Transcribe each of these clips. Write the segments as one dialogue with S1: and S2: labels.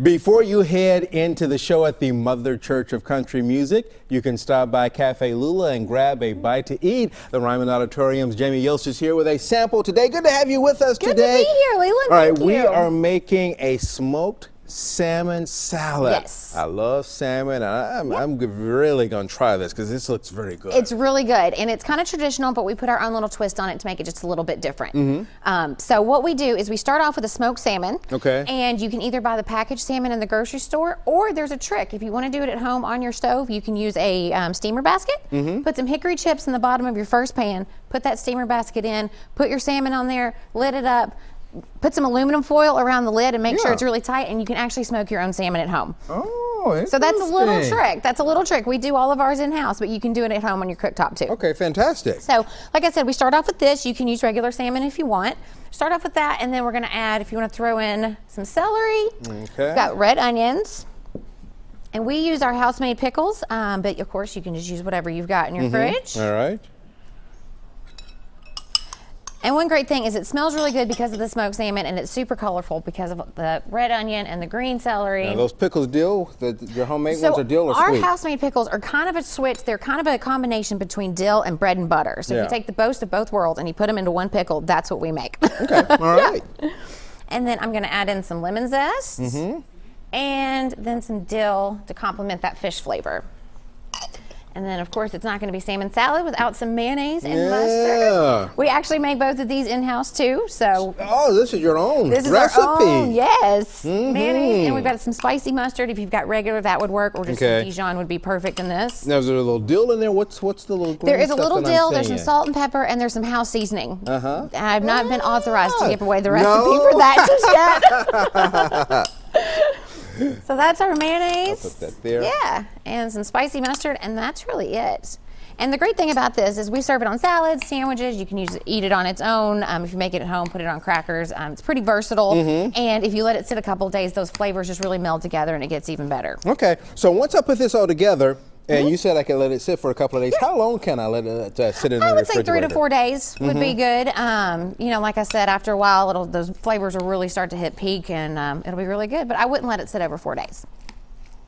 S1: Before you head into the show at the Mother Church of Country Music, you can stop by Cafe Lula and grab a bite to eat. The Ryman Auditorium's Jamie Yost is here with a sample today. Good to have you with us today.
S2: Good to be here, Leland.
S1: All right,
S2: Thank you.
S1: we are making a smoked salmon salad.
S2: Yes.
S1: I love salmon. I'm really going to try this because this looks very good.
S2: It's really good, and it's kind of traditional, but we put our own little twist on it to make it just a little bit different. So what we do is we start off with a smoked salmon.
S1: Okay.
S2: And you can either buy the packaged salmon in the grocery store, or there's a trick. If you want to do it at home on your stove, you can use a steamer basket. Put some hickory chips in the bottom of your first pan, put that steamer basket in, put your salmon on there, lid it up, put some aluminum foil around the lid and make sure it's really tight, and you can actually smoke your own salmon at home.
S1: Oh,
S2: so that's a little trick. That's a little trick. We do all of ours in-house, but you can do it at home on your cooktop too.
S1: Okay, fantastic.
S2: So, like I said, we start off with this. You can use regular salmon if you want. Start off with that, and then we're going to add, if you want to throw in some celery.
S1: Okay.
S2: We've got red onions. And we use our house-made pickles, but of course you can just use whatever you've got in your fridge.
S1: All right.
S2: And one great thing is it smells really good because of the smoked salmon, and it's super colorful because of the red onion and the green celery.
S1: Now those pickles dill, your homemade ones are dill or
S2: our
S1: sweet?
S2: house-made pickles are kind of a switch. They're kind of a combination between dill and bread and butter. So if you take the best of both worlds and you put them into one pickle, that's what we make.
S1: Okay, all right.
S2: And then I'm going to add in some lemon zest and then some dill to complement that fish flavor. And then, of course, it's not going to be salmon salad without some mayonnaise and mustard. We actually make both of these in-house, too. So,
S1: oh, this is your own
S2: this
S1: recipe.
S2: Is our own, yes. Mayonnaise, and we've got some spicy mustard. If you've got regular, that would work, or just some Dijon would be perfect in this.
S1: Now, is there a little dill in there? What's the little green
S2: There is a
S1: stuff
S2: little
S1: that
S2: dill,
S1: I'm
S2: there's some
S1: seeing?
S2: salt and pepper, and there's some house seasoning. I've not been authorized to give away the recipe
S1: No.
S2: for that just yet. So that's our mayonnaise.
S1: I'll put that there.
S2: Yeah, and some spicy mustard, and that's really it. And the great thing about this is we serve it on salads, sandwiches. You can eat it on its own. If you make it at home, put it on crackers. It's pretty versatile. And if you let it sit a couple of days, those flavors just really meld together, and it gets even better.
S1: Okay, so once I put this all together, and you said I can let it sit for a couple of days. How long can I let it sit in the refrigerator?
S2: I would say 3 to 4 days would be good. You know, like I said, after a while, those flavors will really start to hit peak, and it'll be really good. But I wouldn't let it sit over 4 days.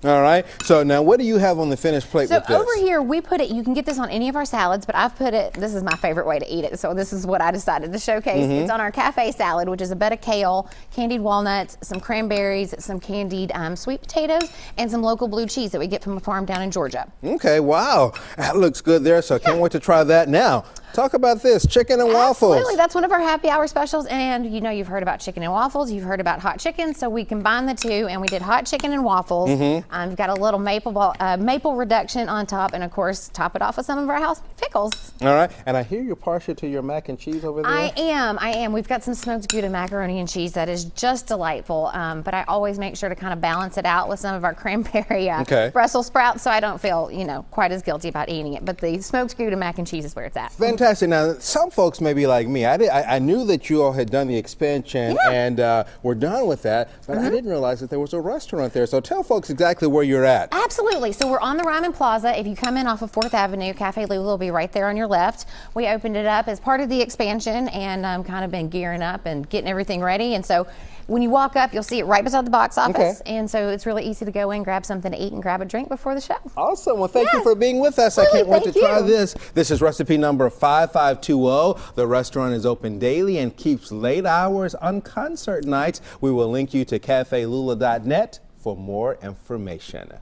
S1: All right. So now what do you have on the finished plate with this?
S2: So over here, we put it, you can get this on any of our salads, but I've put it, this is my favorite way to eat it. So this is what I decided to showcase. It's on our cafe salad, which is a bed of kale, candied walnuts, some cranberries, some candied sweet potatoes, and some local blue cheese that we get from a farm down in Georgia.
S1: Okay, wow. That looks good there, so I can't wait to try that. Now, talk about this, chicken and waffles.
S2: Absolutely, that's one of our happy hour specials, and you know you've heard about chicken and waffles, you've heard about hot chicken, so we combined the two, and we did hot chicken and waffles. We've got a little maple reduction on top, and of course, top it off with some of our house pickles.
S1: All right, and I hear you're partial to your mac and cheese over there.
S2: I am. We've got some smoked Gouda macaroni and cheese that is just delightful, but I always make sure to kind of balance it out with some of our cranberry Brussels sprouts, so I don't feel, you know, quite as guilty about eating it, but the smoked Gouda mac and cheese is where it's at.
S1: Fantastic. Now, some folks may be like me. I knew that you all had done the expansion and we're done with that, but I didn't realize that there was a restaurant there. So tell folks exactly where you're at.
S2: Absolutely. So we're on the Ryman Plaza. If you come in off of 4th Avenue, Cafe Lula will be right there on your left. We opened it up as part of the expansion, and kind of been gearing up and getting everything ready. And so when you walk up, you'll see it right beside the box office. And so it's really easy to go in, grab something to eat, and grab a drink before the show.
S1: Awesome. Well, thank you for being with us. I can't wait to try this. This is recipe number 5520. The restaurant is open daily and keeps late hours on concert nights. We will link you to cafelula.net for more information.